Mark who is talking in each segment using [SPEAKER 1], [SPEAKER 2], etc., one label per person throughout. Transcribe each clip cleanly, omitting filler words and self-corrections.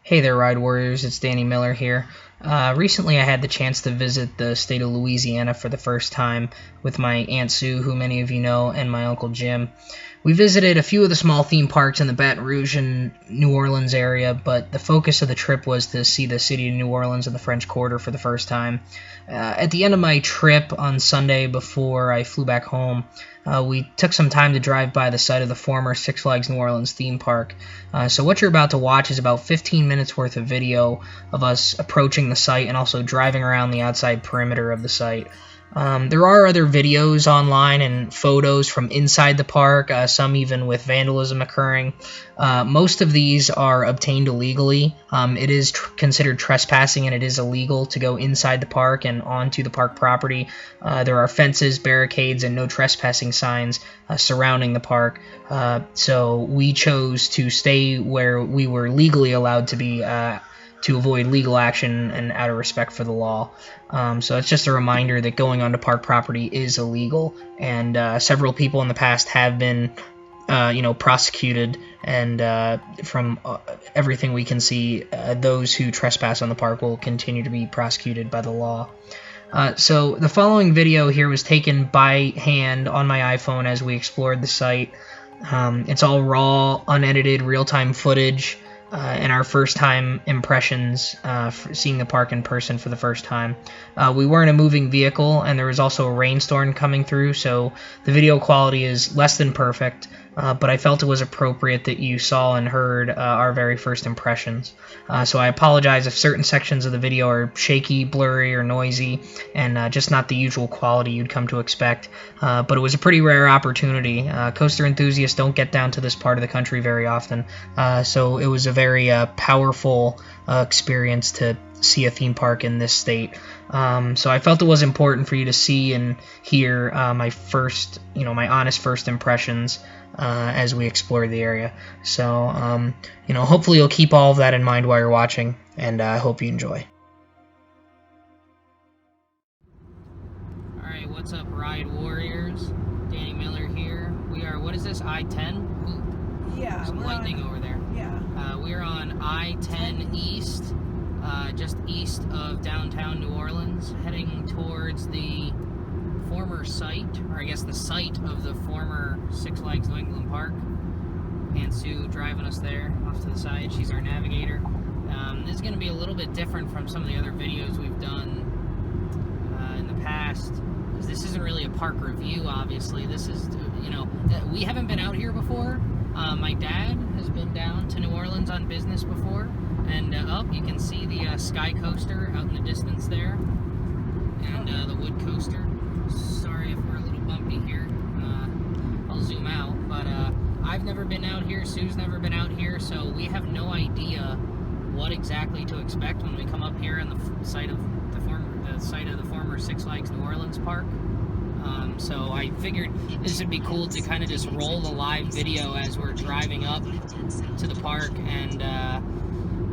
[SPEAKER 1] Hey there, Ride Warriors. It's Danny Miller here. Recently I had the chance to visit the state of Louisiana for the first time with my Aunt Sue, who many of you know, and my Uncle Jim. We visited a few of the small theme parks in the Baton Rouge and New Orleans area, but the focus of the trip was to see the city of New Orleans and the French Quarter for the first time. At the end of my trip on Sunday before I flew back home, we took some time to drive by the site of the former Six Flags New Orleans theme park. So what you're about to watch is about 15 minutes worth of video of us approaching the site and also driving around the outside perimeter of the site. There are other videos online and photos from inside the park, some even with vandalism occurring. Most of these are obtained illegally. It is considered trespassing, and it is illegal to go inside the park and onto the park property. There are fences, barricades, and no trespassing signs surrounding the park. So we chose to stay where we were legally allowed to be to avoid legal action and out of respect for the law. So it's just a reminder that going onto park property is illegal, and several people in the past have been prosecuted, and from everything we can see, those who trespass on the park will continue to be prosecuted by the law. So the following video here was taken by hand on my iPhone as we explored the site. It's all raw, unedited, real-time footage. And our first-time impressions seeing the park in person for the first time. We were in a moving vehicle, and there was also a rainstorm coming through, so the video quality is less than perfect, but I felt it was appropriate that you saw and heard our very first impressions. So I apologize if certain sections of the video are shaky, blurry, or noisy, and just not the usual quality you'd come to expect, but it was a pretty rare opportunity. Coaster enthusiasts don't get down to this part of the country very often, so it was a very powerful experience to see a theme park in this state. So I felt it was important for you to see and hear my first, my honest first impressions as we explore the area. So, hopefully you'll keep all of that in mind while you're watching, and I hope you enjoy. Alright, what's up, Ride Warriors? Danny Miller here. We are, what is this, I-10? Ooh,
[SPEAKER 2] yeah.
[SPEAKER 1] some lightning over there.
[SPEAKER 2] Yeah.
[SPEAKER 1] We're on I-10 East, just east of downtown New Orleans, heading towards the former site, or I guess the site of the former Six Flags New England Park. Aunt Sue driving us there off to the side. She's our navigator. This is going to be a little bit different from some of the other videos we've done in the past, because this isn't really a park review, obviously. This is, we haven't been out here before. My dad has been down to New Orleans on business before, and you can see the Sky Coaster out in the distance there, and the Wood Coaster. Sorry if we're a little bumpy here. I'll zoom out, but I've never been out here, Sue's never been out here, so we have no idea what exactly to expect when we come up here on the site of the former Six Flags New Orleans Park. So I figured this would be cool to kind of just roll the live video as we're driving up to the park, and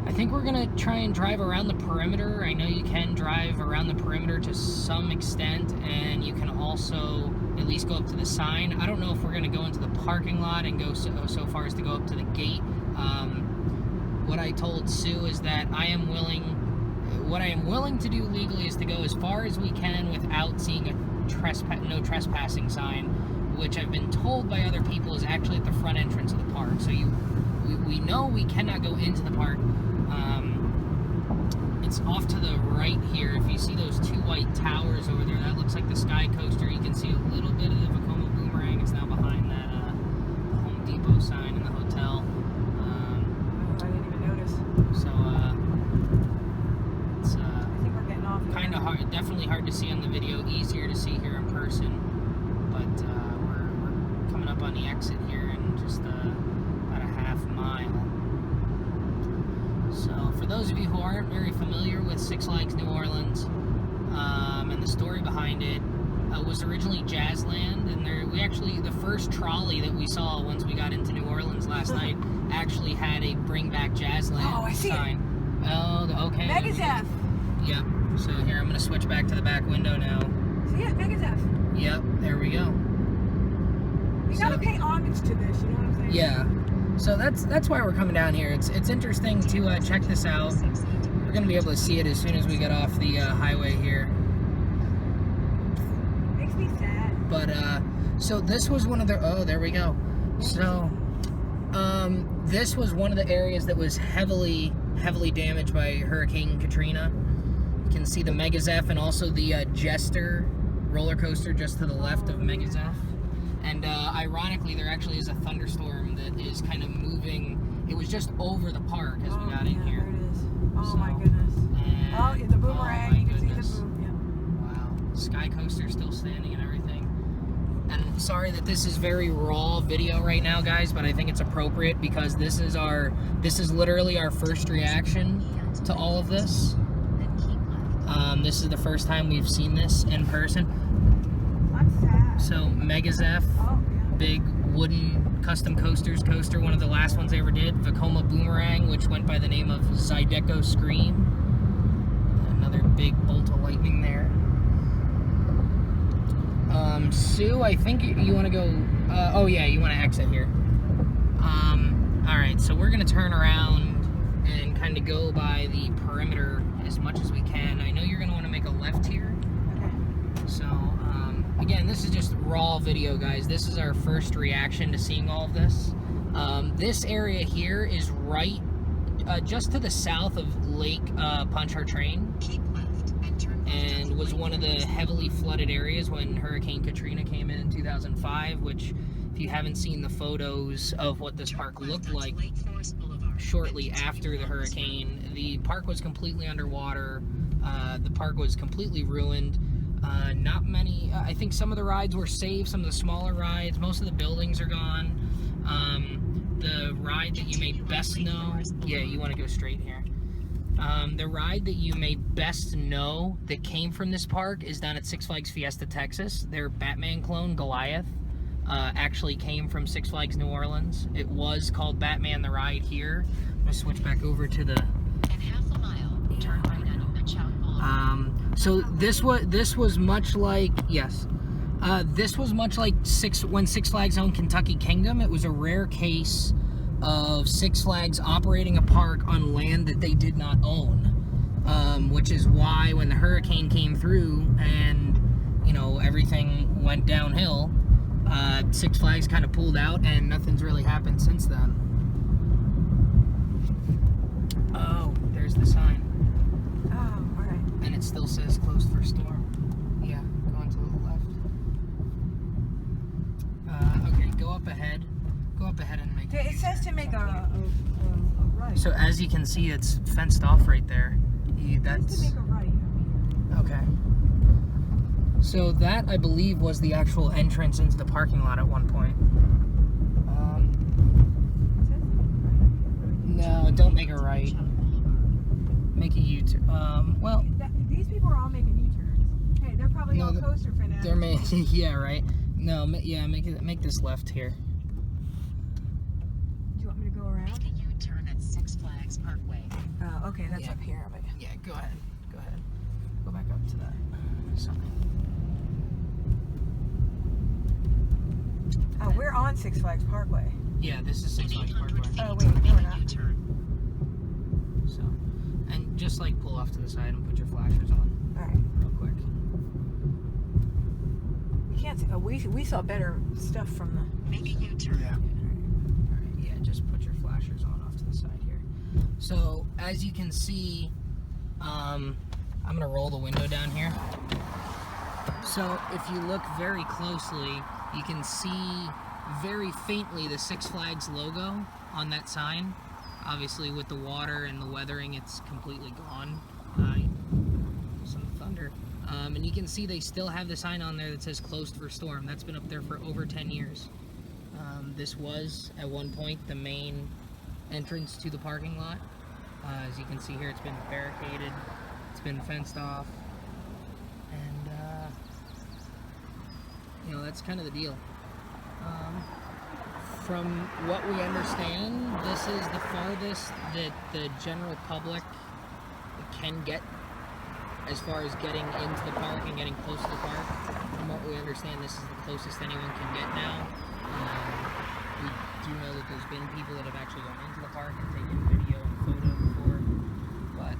[SPEAKER 1] I think we're going to try and drive around the perimeter. I know you can drive around the perimeter to some extent, and you can also at least go up to the sign. I don't know if we're going to go into the parking lot and go so far as to go up to the gate. What I told Sue is that what I am willing to do legally is to go as far as we can without seeing a no trespassing sign, which I've been told by other people is actually at the front entrance of the park. So we know we cannot go into the park. It's off to the right here. If you see those two white towers over there, that looks like the Sky Coaster. You can see a little bit of the Vekoma Boomerang. It's now behind that Home Depot sign in the hotel.
[SPEAKER 2] I didn't even notice.
[SPEAKER 1] So it's
[SPEAKER 2] I think we're getting off.
[SPEAKER 1] kind of hard, definitely hard to see on the video, easier to see here in person, but we're coming up on the exit here in just about a half mile. So for those of you who aren't very familiar with Six Flags New Orleans, and the story behind it, was originally Jazzland, and the first trolley that we saw once we got into New Orleans last night actually had a Bring Back Jazzland sign. Oh, okay.
[SPEAKER 2] Megas F.
[SPEAKER 1] Yep. So here, I'm going to switch back to the back window now.
[SPEAKER 2] So yeah, Megas F.
[SPEAKER 1] Yep, there we go.
[SPEAKER 2] You gotta pay homage to this, you know what I'm saying?
[SPEAKER 1] Yeah. So that's why we're coming down here. It's interesting to check this out. We're gonna be able to see it as soon as we get off the highway here.
[SPEAKER 2] Makes me sad.
[SPEAKER 1] But so this was one of the there we go. So this was one of the areas that was heavily damaged by Hurricane Katrina. You can see the Megazeph and also the Jester roller coaster just to the left of Megazeph. And ironically, there actually is a thunderstorm that is kind of moving. It was just over the park as we got in here.
[SPEAKER 2] There it is. Oh
[SPEAKER 1] So,
[SPEAKER 2] my goodness. Oh, the boomerang.
[SPEAKER 1] oh my
[SPEAKER 2] You can
[SPEAKER 1] goodness.
[SPEAKER 2] see the boom. Yeah.
[SPEAKER 1] Wow. Sky coaster still standing and everything. And sorry that this is very raw video right now, guys, but I think it's appropriate because this is literally our first reaction to all of this. This is the first time we've seen this in person.
[SPEAKER 2] I'm sad.
[SPEAKER 1] So Megazeph,
[SPEAKER 2] Oh, yeah.
[SPEAKER 1] big wooden custom coaster, one of the last ones they ever did. Vekoma Boomerang, which went by the name of Zydeco Scream. Another big bolt of lightning there. Sue, I think you want to go, oh yeah, you want to exit here. Alright, so we're going to turn around and kind of go by the perimeter as much as we can. I know you're going to want to make a left here.
[SPEAKER 2] Okay.
[SPEAKER 1] So, again, this is just raw video, guys. This is our first reaction to seeing all of this. This area here is right just to the south of Lake Pontchartrain. And was one of the heavily flooded areas when Hurricane Katrina came in 2005, which, if you haven't seen the photos of what this park looked like shortly after the hurricane, the park was completely underwater. The park was completely ruined. Not many, I think some of the rides were safe, some of the smaller rides, most of the buildings are gone. The ride that you may best know, yeah, you want to go straight here. The ride that you may best know that came from this park is down at Six Flags Fiesta, Texas. Their Batman clone, Goliath, actually came from Six Flags New Orleans. It was called Batman the Ride here. I'm going to switch back over to the...
[SPEAKER 3] In half a mile, turn right on Okeechobee Boulevard.
[SPEAKER 1] So this was much like, yes, this was much like when Six Flags owned Kentucky Kingdom. It was a rare case of Six Flags operating a park on land that they did not own, which is why when the hurricane came through and, you know, everything went downhill, Six Flags kind of pulled out and nothing's really happened since then. Oh, there's the sign.
[SPEAKER 2] Oh, all right.
[SPEAKER 1] And it still says closed for storm. Yeah, going to the left. Okay, go up ahead. Go up ahead and make
[SPEAKER 2] It says to make a right.
[SPEAKER 1] So as you can see, it's fenced off right there.
[SPEAKER 2] It says
[SPEAKER 1] That's
[SPEAKER 2] to make a right over here.
[SPEAKER 1] okay. So that, I believe, was the actual entrance into the parking lot at one point.
[SPEAKER 2] It says to make a right up here.
[SPEAKER 1] No, don't make a right. Make a U-turn. Well,
[SPEAKER 2] These people are all making U-turns. Hey, they're probably
[SPEAKER 1] No,
[SPEAKER 2] all coaster fanatics.
[SPEAKER 1] they're yeah, right. No, yeah, make this left here.
[SPEAKER 2] Do you want me to go around?
[SPEAKER 3] Make a U-turn at Six Flags Parkway.
[SPEAKER 2] Oh, okay, that's
[SPEAKER 1] Yeah.
[SPEAKER 2] up here. But
[SPEAKER 1] Yeah, go ahead. Go ahead. Go back up to that sign.
[SPEAKER 2] oh, we're on Six Flags Parkway.
[SPEAKER 1] Yeah, this is Six Flags Parkway.
[SPEAKER 2] Oh, wait, no, we're not.
[SPEAKER 3] U-turn.
[SPEAKER 1] So, and just like pull off to the side and put your flashers on
[SPEAKER 2] All right.
[SPEAKER 1] real quick.
[SPEAKER 2] We can't see. Oh, we saw better stuff from the.
[SPEAKER 3] Make a U-turn.
[SPEAKER 1] All right, yeah, just put your flashers on off to the side here. So, as you can see, I'm gonna roll the window down here. So, if you look very closely, you can see very faintly the Six Flags logo on that sign. Obviously, with the water and the weathering, it's completely gone. Some thunder. And you can see they still have the sign on there that says closed for storm. That's been up there for over 10 years. This was, at one point, the main entrance to the parking lot. As you can see here, it's been barricaded. It's been fenced off. And, you know, that's kind of the deal. From what we understand, this is the farthest that the general public can get as far as getting into the park and getting close to the park. From what we understand, this is the closest anyone can get now. We do know that there's been people that have actually gone into the park and taken video and photo before. But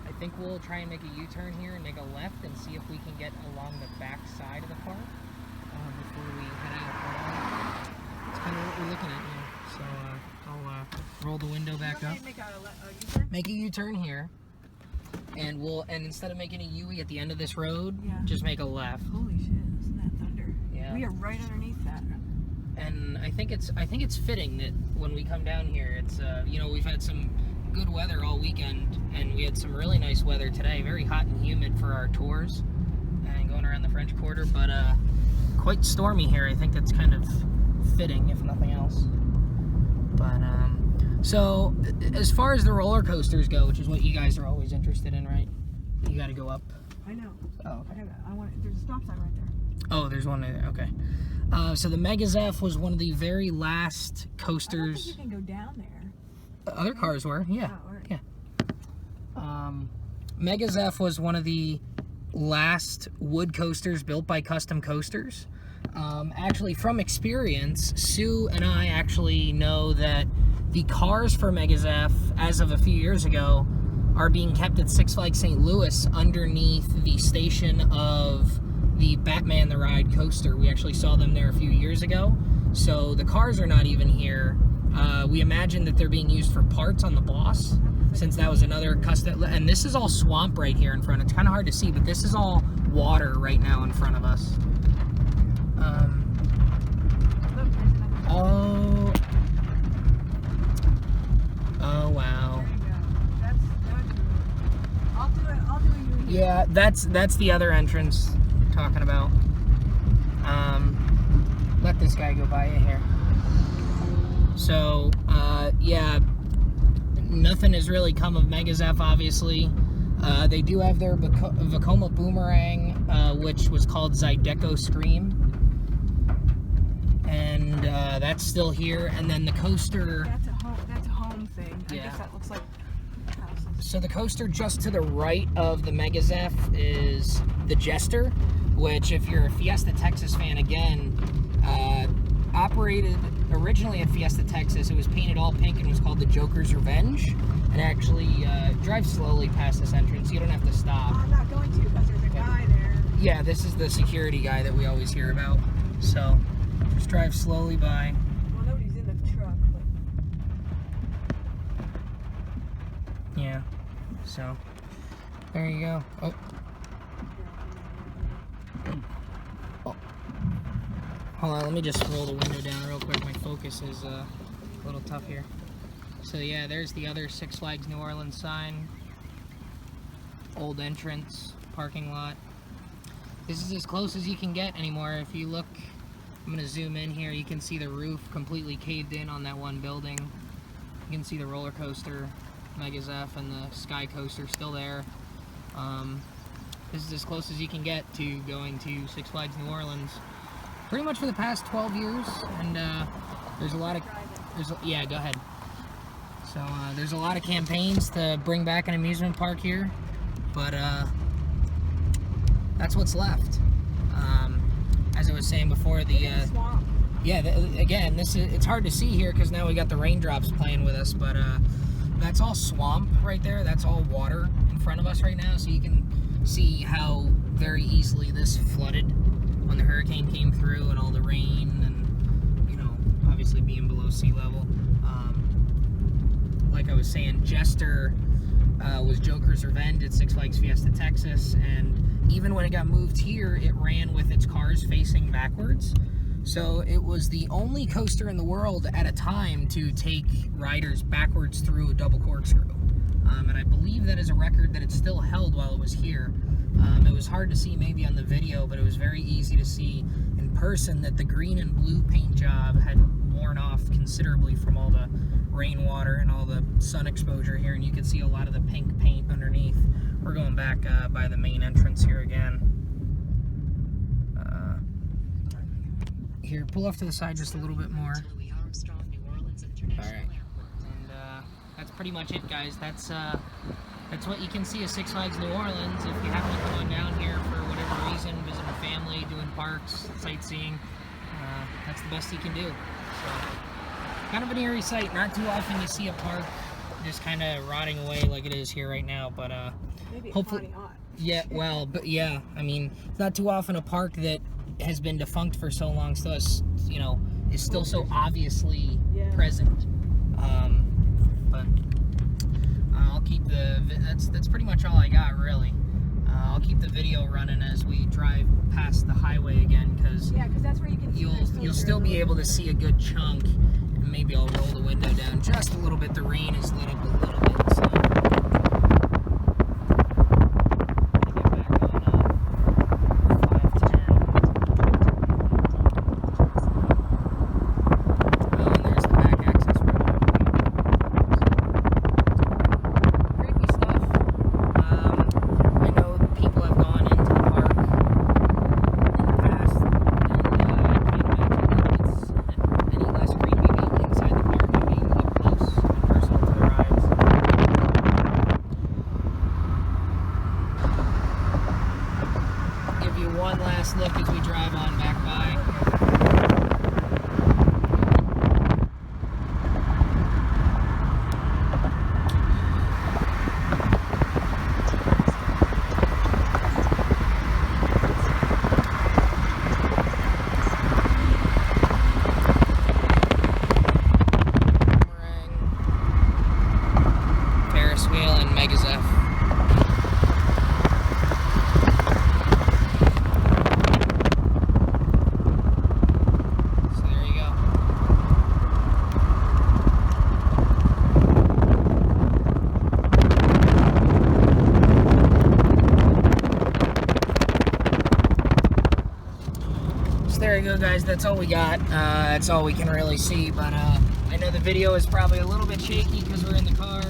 [SPEAKER 1] I think we'll try and make a U-turn here and make a left and see if we can get along the back side of the park before we head out. That's kind of what we're looking at here. So I'll roll the window back up. Make a U-turn here. And instead of making a U-turn at the end of this road, just make a left.
[SPEAKER 2] Holy shit, isn't that thunder?
[SPEAKER 1] Yeah.
[SPEAKER 2] We are right underneath that.
[SPEAKER 1] And I think it's fitting that when we come down here, it's you know, we've had some good weather all weekend, and we had some really nice weather today. Very hot and humid for our tours and going around the French Quarter, but quite stormy here. I think that's kind of fitting, if nothing else. But so as far as the roller coasters go, which is what you guys are always interested in, right? You got to go up.
[SPEAKER 2] I know.
[SPEAKER 1] Oh, okay.
[SPEAKER 2] There's a stop sign right there.
[SPEAKER 1] Oh, there's one there. Okay. So the Mega Zeph was one of the very last coasters.
[SPEAKER 2] I don't think you can go down there.
[SPEAKER 1] Other cars were, yeah.
[SPEAKER 2] Oh, right.
[SPEAKER 1] Yeah. Mega Zeph was one of the last wood coasters built by Custom Coasters. Actually, from experience, Sue and I actually know that the cars for Mega Zeph, as of a few years ago, are being kept at Six Flags St. Louis underneath the station of the Batman the Ride coaster. We actually saw them there a few years ago. So the cars are not even here. We imagine that they're being used for parts on the Boss, since that was another custom. And this is all swamp right here in front. It's kind of hard to see, but this is all water right now in front of us. Oh wow.
[SPEAKER 2] I'll do it.
[SPEAKER 1] Yeah, that's the other entrance I'm talking about. Let this guy go by you here. So, yeah, nothing has really come of Mega Zeph, obviously. They do have their Vekoma Boomerang, which was called Zydeco Scream. And that's still here. And then the coaster...
[SPEAKER 2] That's a home thing. I
[SPEAKER 1] Yeah.
[SPEAKER 2] guess that looks like houses.
[SPEAKER 1] So the coaster just to the right of the Mega Zeph is the Jester, which, if you're a Fiesta Texas fan, again, operated originally at Fiesta Texas. It was painted all pink and was called the Joker's Revenge. And actually drive slowly past this entrance. You don't have to stop.
[SPEAKER 2] I'm not going to because there's a guy there.
[SPEAKER 1] Yeah, this is the security guy that we always hear about. So just drive slowly by.
[SPEAKER 2] Well, nobody's in the truck, but...
[SPEAKER 1] Yeah. So there you go. Oh. Hold on, let me just roll the window down real quick. My focus is a little tough here. So yeah, there's the other Six Flags New Orleans sign. Old entrance, parking lot. This is as close as you can get anymore. If you look, I'm gonna zoom in here, you can see the roof completely caved in on that one building. You can see the roller coaster, Mega Zeph, and the Sky Coaster still there. This is as close as you can get to going to Six Flags New Orleans. Pretty much for the past 12 years, and there's a lot of... yeah, go ahead. So there's a lot of campaigns to bring back an amusement park here, but that's what's left. As I was saying before, the
[SPEAKER 2] swamp.
[SPEAKER 1] Yeah, again, it's hard to see here because now we got the raindrops playing with us, but that's all swamp right there. That's all water in front of us right now, so you can see how very easily this flooded when the hurricane came through and all the rain and, you know, obviously being below sea level. Like I was saying, Jester was Joker's Revenge at Six Flags Fiesta Texas, and even when it got moved here, it ran with its cars facing backwards. So it was the only coaster in the world at a time to take riders backwards through a double corkscrew. And I believe that is a record that it still held while it was here. It was hard to see maybe on the video, but it was very easy to see in person that the green and blue paint job had worn off considerably from all the rainwater and all the sun exposure here, and you can see a lot of the pink paint underneath. We're going back by the main entrance here again. Here, pull off to the side just a little bit more. Alright. And that's pretty much it, guys. That's what you can see of Six Flags New Orleans. If you happen to come on down here for whatever reason, visiting family, doing parks, sightseeing, that's the best you can do. Kind of an eerie sight. Not too often you see a park just kind of rotting away like it is here right now, but
[SPEAKER 2] Maybe it's
[SPEAKER 1] hopefully,
[SPEAKER 2] rotting on.
[SPEAKER 1] yeah. Well, but yeah, I mean, it's not too often a park that has been defunct for so long still is, you know, is still so obviously present. But I'll keep that's pretty much all I got, really. I'll keep the video running as we drive past the highway again, because
[SPEAKER 2] that's where you can
[SPEAKER 1] you'll still be able to see a good chunk. And maybe I'll roll the window down just a little bit. The rain has lit up a little bit, so. One last look as we drive on back by. Ferris wheel and Megazeth. There you go, guys. That's all we got. That's all we can really see, but I know the video is probably a little bit shaky because we're in the car,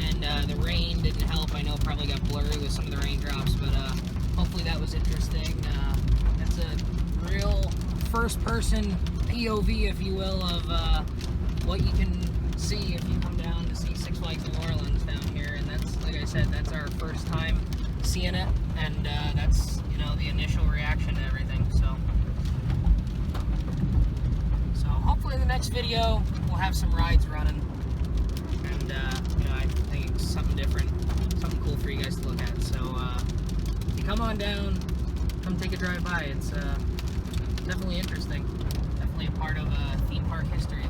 [SPEAKER 1] and the rain didn't help. I know it probably got blurry with some of the raindrops, but hopefully that was interesting. That's a real first-person POV, if you will, of what you can see if you come down to see Six Flags New Orleans down here, and that's, like I said, that's our first time seeing it, and that's, you know, the initial reaction to everything, so hopefully in the next video we'll have some rides running, and you know, I think it's something different, something cool for you guys to look at. So if you come on down, come take a drive by. It's definitely interesting, definitely a part of theme park history.